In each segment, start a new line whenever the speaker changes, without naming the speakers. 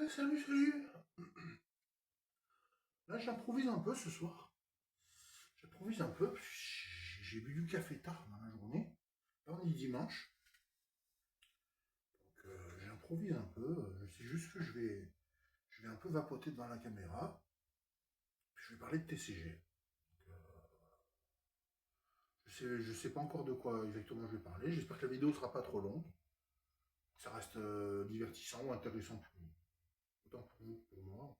Salut, salut. Là, j'improvise un peu ce soir. J'improvise un peu. J'ai bu du café tard dans la journée. Là, on est dimanche. Donc, j'improvise un peu. Je sais juste que je vais un peu vapoter devant la caméra. Puis je vais parler de TCG. Donc, je sais pas encore de quoi exactement je vais parler. J'espère que la vidéo sera pas trop longue. Que ça reste divertissant ou intéressant pour vous. Autant pour vous que pour moi.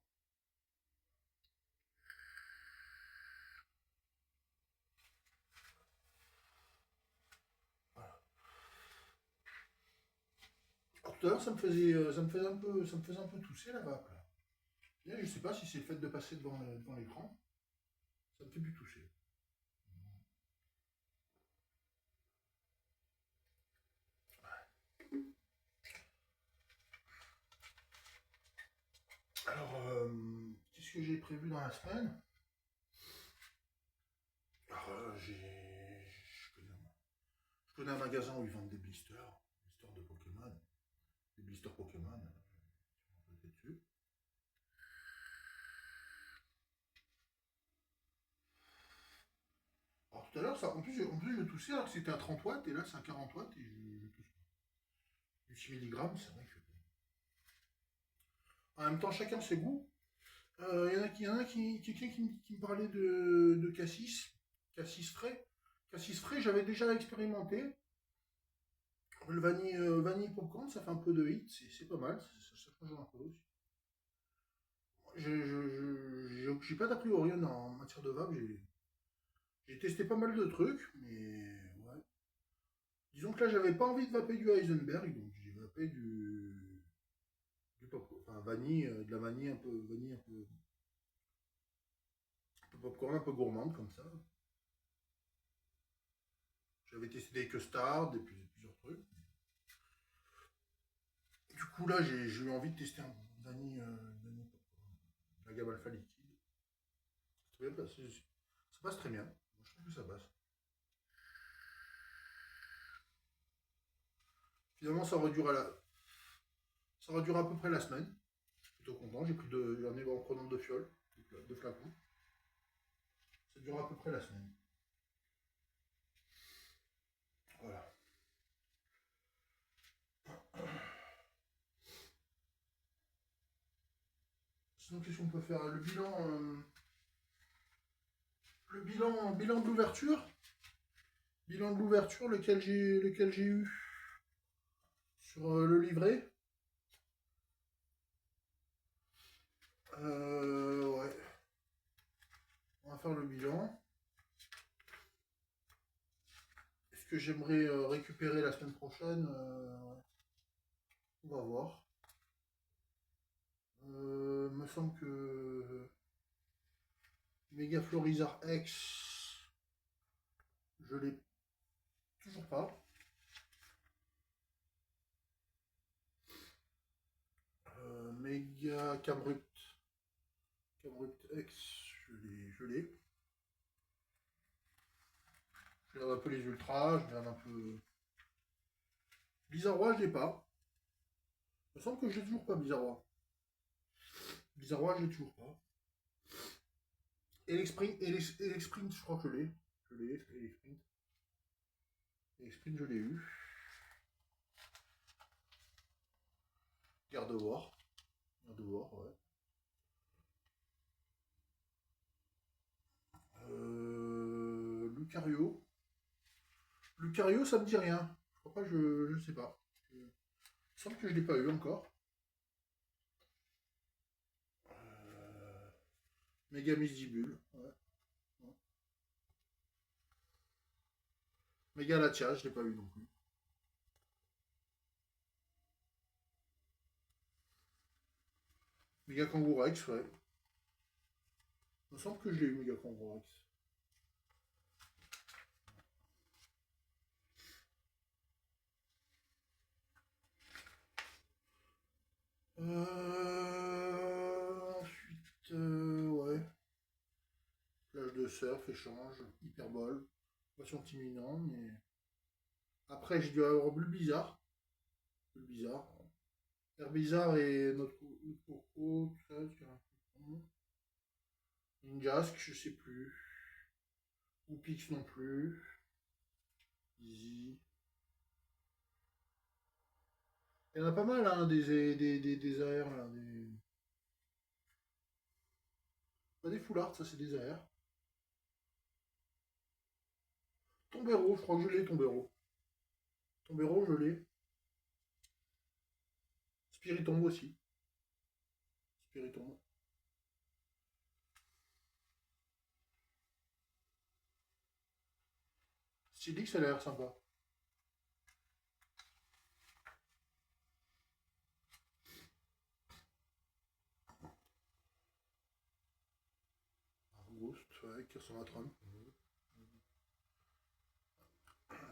Voilà. Alors, tout à l'heure, ça me faisait un peu tousser la vape là. Là, je sais pas si c'est le fait de passer devant l'écran. Ça me fait plus tousser. Alors, qu'est-ce que j'ai prévu dans la semaine? Alors, je connais un magasin où ils vendent des blisters de Pokémon, des blisters Pokémon. On peut dessus. Alors, tout à l'heure, en plus, je toussais alors que c'était à 30 watts et là, c'est à 40 watts et je tousse pas. Du 6 milligrammes, c'est vrai que. En même temps, chacun ses goûts. Il y en a quelqu'un qui me parlait de Cassis. Cassis frais. Cassis frais, j'avais déjà expérimenté. Le vanille popcorn, ça fait un peu de hit, c'est pas mal, ça change un peu aussi. J'ai pas d'a priori en matière de vape, j'ai testé pas mal de trucs, mais ouais. Disons que là, j'avais pas envie de vaper du Heisenberg, donc j'ai vapé du popcorn, enfin vanille, de la un peu popcorn, un peu gourmande comme ça. J'avais testé des custards, plusieurs trucs. Du coup, là, j'ai eu envie de tester un vanille popcorn, la gamme alpha liquide. C'est très bien passé. Ça passe très bien. Moi, je trouve que ça passe. Finalement, ça aura duré à peu près la semaine. Je suis plutôt content. J'en ai en prenant deux fioles, deux flacons. Ça dure à peu près la semaine. Voilà. Sinon, qu'est-ce qu'on peut faire? Le bilan de l'ouverture. Bilan de l'ouverture, lequel j'ai eu sur le livret. Ouais. On va faire le bilan. Est-ce que j'aimerais récupérer la semaine prochaine? Ouais. On va voir. Me semble que Mega Florizard X, je l'ai toujours pas. Mega Camrupt X, je l'ai. Je regarde un peu les ultras, je regarde un peu. Bizarrois, je l'ai pas. Il me semble que je l'ai toujours pas, Bizarrois. Bizarrois, je l'ai toujours pas. Elexprint, je crois que je l'ai. Je l'ai, Elexprint. Elexprint, je l'ai eu. Gardevoir. Gardevoir, ouais. Lucario. Lucario, ça me dit rien. Je crois pas, je sais pas. Il me semble que je l'ai pas eu encore. Euh, Méga Misdibule, ouais. Ouais. Méga Latia, je l'ai pas eu non plus. Méga Kangourex, ouais. Il me semble que je l'ai eu, Méga Kangourex. Ensuite, ouais. Plage de surf, échange, hyperbole. Pas sentiminant, mais. Après, j'ai dû avoir Bulbizarre. Bulbizarre. Herbizarre et notre coco, tout ça, Ninjask, je sais plus. Ou Pix non plus. Easy. Il y en a pas mal, hein, des AR, là. Pas des foulards, ça c'est des AR. Tombero, je crois que je l'ai, Tombero. Tombero, je l'ai. Spiritombe aussi. Spiritombe. Stylix, ça a l'air sympa. Ghost, ouais, qui ressemble à Trump.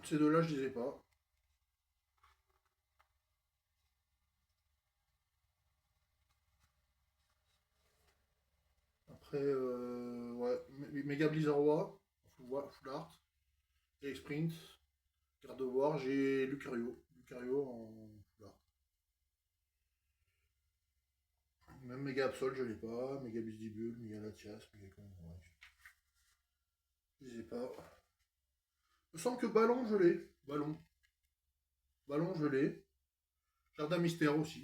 Ces deux-là, je les ai pas. Après, ouais, Mega Blizzard, Full Art, et Sprint, Gardevoir, j'ai Lucario. Lucario en Full Art. Même Mega Absol, je l'ai pas. Mega Busdibule, Mega Latias, Mega Con, ouais. Je les ai pas. Il me semble que Ballon, je l'ai. Ballon. Ballon, je l'ai. Jardin Mystère aussi.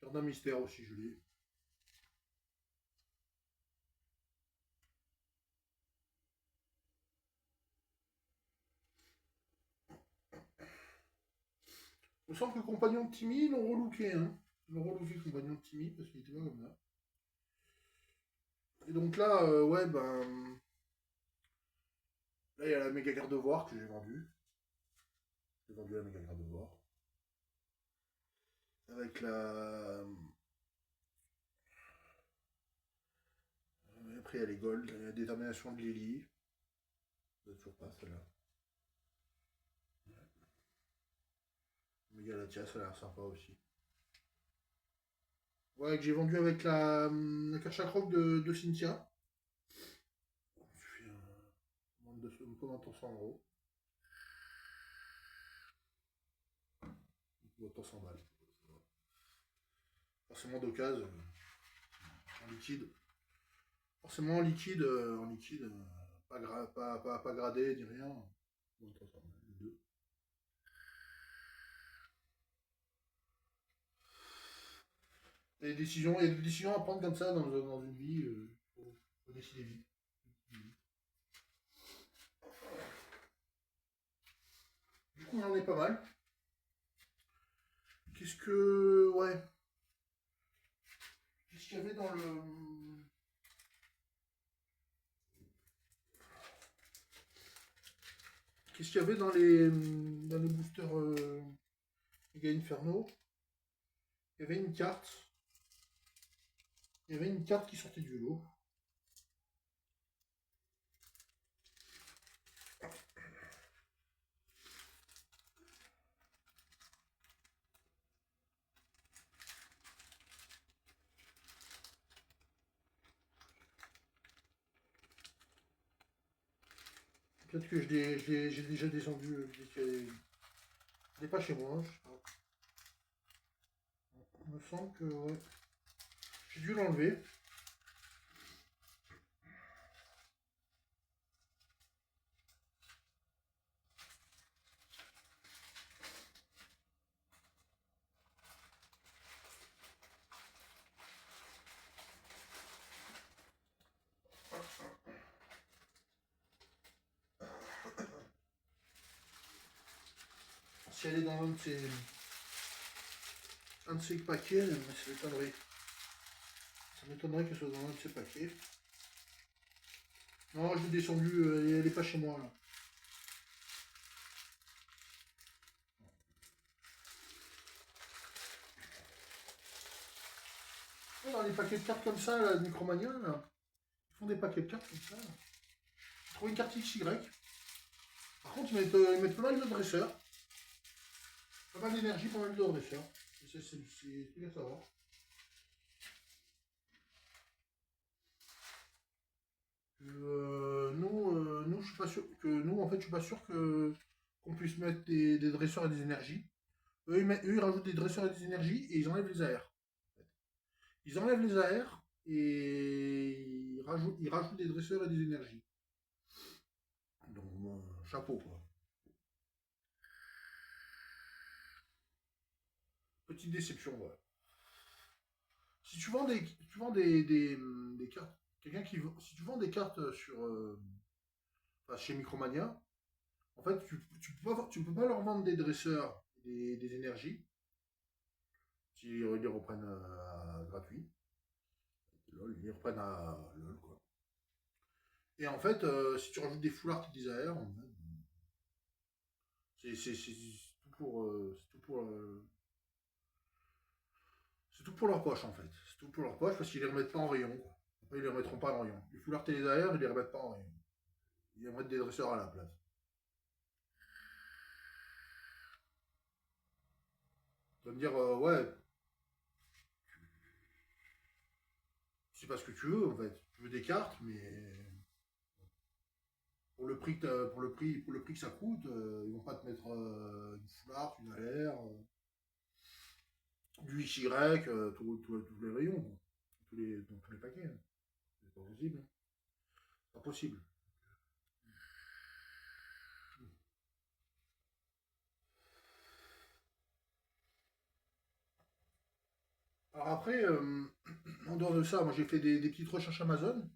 Jardin Mystère aussi, je l'ai. Il me semble que Compagnon de Timmy, ils l'ont relooké. Hein. Ils l'ont relooké, Compagnon de Timmy, parce qu'il était pas comme ça. Et donc là, ouais, ben. Là, il y a la méga Gardevoir que j'ai vendue. J'ai vendu la méga Gardevoir. Avec la. Après, il y a les Gold, il y a la détermination de Lily. Ça toujours pas, celle-là. Méga Latia, ça a l'air sympa aussi. Ouais, que j'ai vendu avec la Kershakroc de Cynthia. Je fais un peu moins de 100 euros. 100 balles. Forcément d'occasion, en liquide. Forcément en liquide, pas gradé, ni rien. Moins de 300 balles, les deux. Il y a des décisions à prendre comme ça dans une vie. Faut décider vite. Du coup, j'en ai pas mal. Qu'est-ce que. Ouais. Qu'est-ce qu'il y avait dans le. Qu'est-ce qu'il y avait dans les boosters Mega Inferno? Il y avait une carte. Il y avait une carte qui sortait du lot. Peut-être que j'ai déjà descendu. Je l'ai pas chez moi. Je sais pas. Il me semble que ouais. J'ai dû l'enlever. Si elle est dans un de ces paquets, ça m'étonnerait. Ça m'étonnerait qu'elle soit dans un de ces paquets. Non, je l'ai descendu, elle est pas chez moi là. Dans les paquets de cartes comme ça, là, de Micromania, là, ils font des paquets de cartes comme ça. J'ai trouvé une carte XY. Par contre, ils mettent pas mal de dresseurs. Pas mal d'énergie, pas mal de dresseurs. C'est bien à savoir. Nous, je suis pas sûr que nous, en fait, je suis pas sûr que qu'on puisse mettre des dresseurs et des énergies. Eux, ils rajoutent des dresseurs et des énergies et ils enlèvent les AR. Ils enlèvent les AR et ils rajoutent des dresseurs et des énergies. Donc, chapeau, quoi. Petite déception, ouais. Si tu vends des cartes, si tu vends des cartes enfin, chez Micromania, en fait, tu peux pas leur vendre des dresseurs, des énergies, s'ils les reprennent gratuit. LOL, ils les reprennent à LOL, quoi. Et en fait, si tu rajoutes des full art et des AR, c'est tout c'est tout pour leur poche, en fait. C'est tout pour leur poche parce qu'ils les remettent pas en rayon, quoi. Après, ils les remettront pas en rayon. Les full art et les AR, ils les remettent pas en rayon. Ils remettent des dresseurs à la place. Tu vas me dire, ouais, c'est pas ce que tu veux, en fait. Tu veux des cartes, mais pour le prix que ça coûte, ils vont pas te mettre une full art, une AR, du XY, tous les rayons, quoi. Dans tous les paquets, hein. C'est pas possible, hein. Pas possible. Alors après, en dehors de ça, moi j'ai fait des petites recherches Amazon.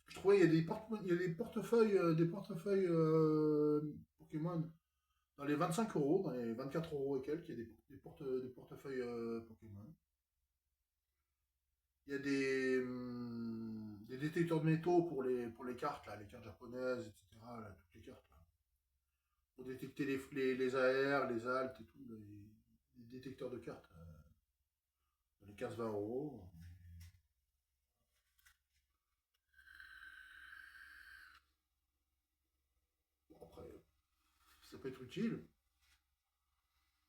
Je trouvais il y a des portefeuilles Pokémon dans les 25 euros, dans les 24 euros et quelques, il y a des portefeuilles Pokémon. Il y a des détecteurs de métaux pour les cartes, là, les cartes japonaises, etc. Là, toutes les cartes, là. Pour détecter les AR, les ALT et tout, là, les détecteurs de cartes, dans les 15-20 euros. Bon, après, ça peut être utile.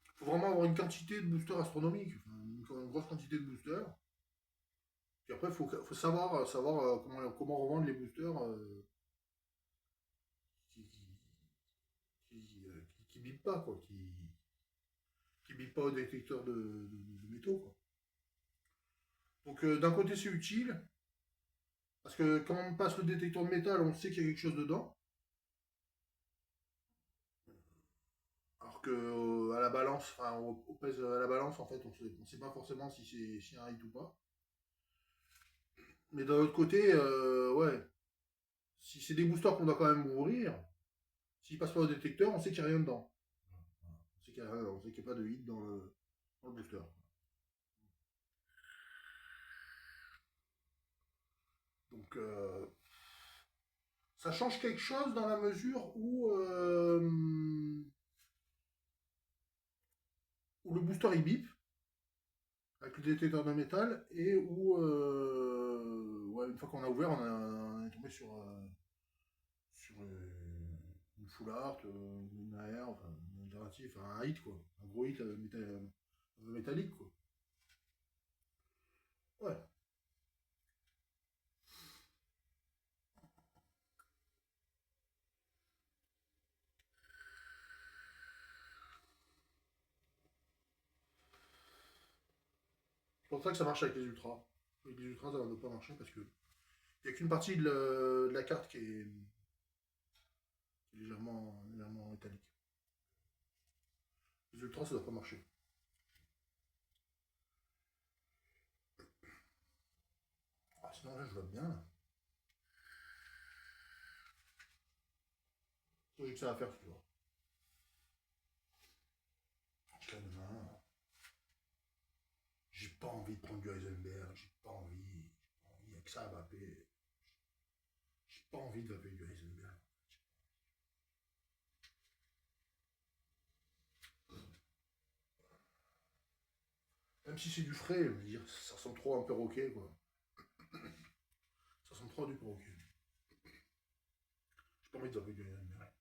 Il faut vraiment avoir une quantité de boosters astronomiques, enfin, une grosse quantité de boosters. Puis après, faut savoir comment revendre les boosters qui, qui bipent pas, quoi, qui bipent pas au détecteur de métaux, quoi. Donc d'un côté c'est utile, parce que quand on passe le détecteur de métal, on sait qu'il y a quelque chose dedans. Alors que à la balance, enfin au pèse à la balance, en fait, on sait pas forcément si c'est un hit ou pas. Mais d'un autre côté, ouais, si c'est des boosters qu'on doit quand même ouvrir, s'ils passent pas au détecteur, on sait qu'il n'y a rien dedans. On sait qu'il n'y a, on sait qu'il n'y a pas de hit dans le booster. Donc ça change quelque chose dans la mesure où le booster il bip avec le détecteur de métal et où ouais, une fois qu'on a ouvert, on est tombé sur une full art, une AR, enfin, une alternative, enfin, un hit quoi, un gros hit métallique quoi. Ouais. C'est pour ça que ça marche avec les ultras. Avec les ultras, ça ne va pas marcher parce que il n'y a qu'une partie de la carte qui est légèrement métallique. Les ultras, ça ne doit pas marcher. Ah, sinon là, je vois bien. Là. J'ai que ça à faire, tu vois. Jusqu'à demain. J'ai pas envie de prendre du Heisenberg, j'ai pas envie. Il n'y a que ça à vaper. J'ai pas envie de vaper du Heisenberg. Même si c'est du frais, je veux dire, ça ressemble trop à un perroquet, quoi. Ça ressemble trop à du perroquet. J'ai pas envie de vaper du Heisenberg.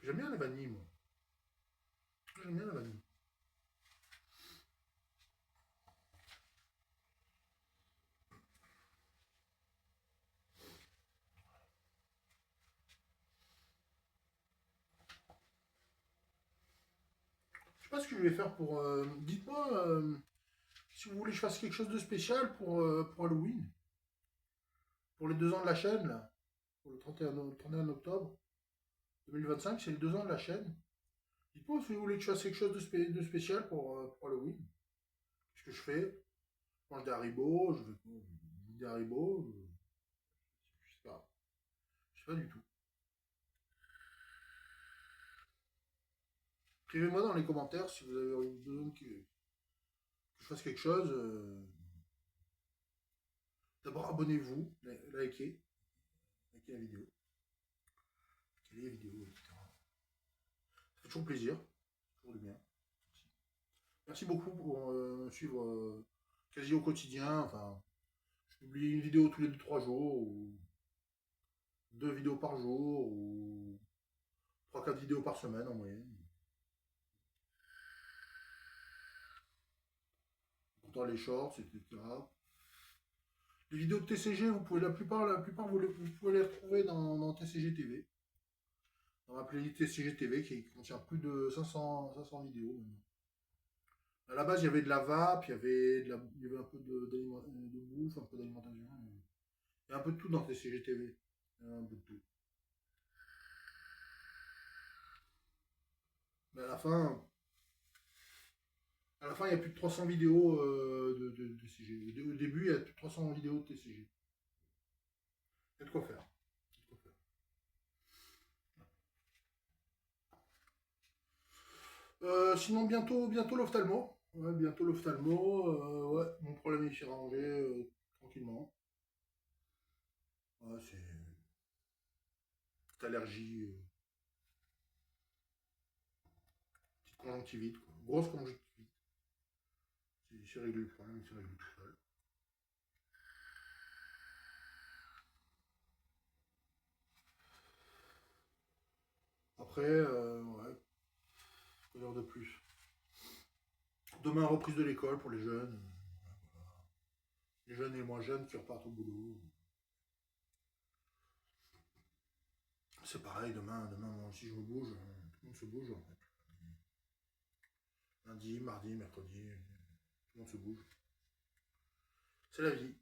J'aime bien la vanille, moi. J'aime bien la vanille. sais pas ce que je vais faire pour... dites-moi si vous voulez que je fasse quelque chose de spécial pour Halloween. Pour les 2 ans de la chaîne, là. Pour le 31 octobre 2025, c'est les 2 ans de la chaîne. Dites-moi si vous voulez que je fasse quelque chose de spécial pour Halloween. Qu'est-ce que je fais? Je mange des haribots, je fais des haribots. Je sais pas. Je sais pas du tout. Écrivez-moi dans les commentaires si vous avez besoin que je fasse quelque chose. D'abord, abonnez-vous, likez la vidéo, likez les vidéos, etc. Ça fait toujours plaisir, toujours du bien. Merci. Merci beaucoup pour me suivre quasi au quotidien. Enfin, je publie une vidéo tous les 2-3 jours, ou 2 vidéos par jour, ou 3-4 vidéos par semaine en moyenne. Pourtant les shorts, etc. Les vidéos de TCG, vous pouvez la plupart vous pouvez les retrouver dans TCG TV. Dans ma playlist TCG TV qui contient plus de 500 vidéos maintenant. À la base, il y avait de la vape, il y avait un peu de bouffe, un peu d'alimentation. Il y a un peu de tout dans TCG TV. Il y a un peu de tout. Mais à la fin, il y a plus de 300 vidéos de TCG. Au début, il y a plus de 300 vidéos de TCG. Il y a de quoi faire. Il y a de quoi faire. Sinon, bientôt l'ophtalmo. Ouais, bientôt l'ophtalmo. Ouais, mon problème il s'est rangé tranquillement. Ouais, c'est petite allergie, petite conjonctivite, quoi. Grosse conjonctivite. C'est réglé le problème, il s'est réglé tout seul. Après, ouais, quoi dire de plus. Demain, reprise de l'école pour les jeunes. Les jeunes et les moins jeunes qui repartent au boulot. C'est pareil, demain moi aussi je me bouge. Tout le monde se bouge en fait. Lundi, mardi, mercredi, tout le monde se bouge. C'est la vie.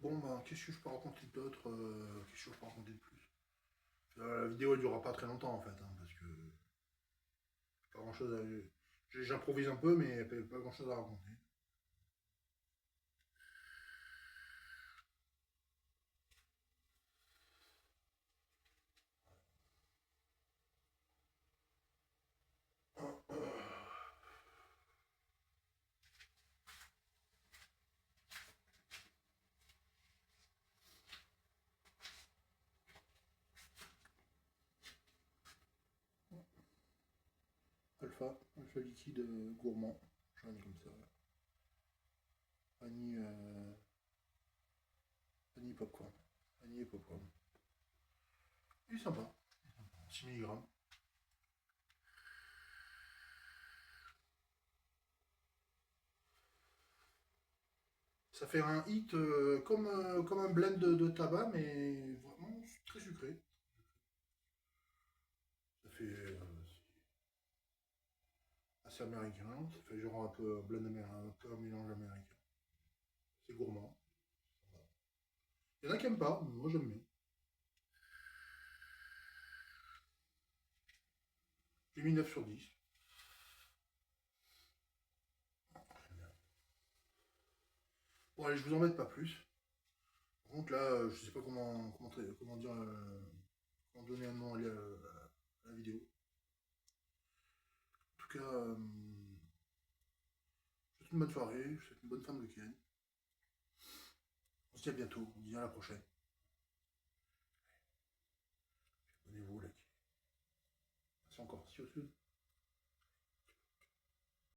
Bon, ben, qu'est-ce que je peux raconter d'autre qu'est-ce que je peux raconter de plus la vidéo elle durera pas très longtemps en fait, hein, parce que pas grand chose à... J'improvise un peu, mais pas grand chose à raconter. Alpha liquide gourmand. J'en ai comme ça. Vanille, vanille popcorn. Vanille et popcorn. Il est sympa. 6 mg. Ça fait un hit comme un blend de tabac, mais vraiment très sucré. Ça fait assez américain. Ça fait genre un peu un blend américain, un peu un mélange américain. C'est gourmand. Il y en a qui aiment pas, mais moi j'aime bien. J'ai mis 9 sur 10. Bon allez, je vous embête pas plus. Par contre là, je sais pas comment dire, comment donner un nom à la vidéo. En tout cas, je vous souhaite une bonne soirée, je vous souhaite une bonne fin de week-end. On se dit à bientôt, on se dit à la prochaine. Abonnez-vous, likez. Merci encore, see you soon.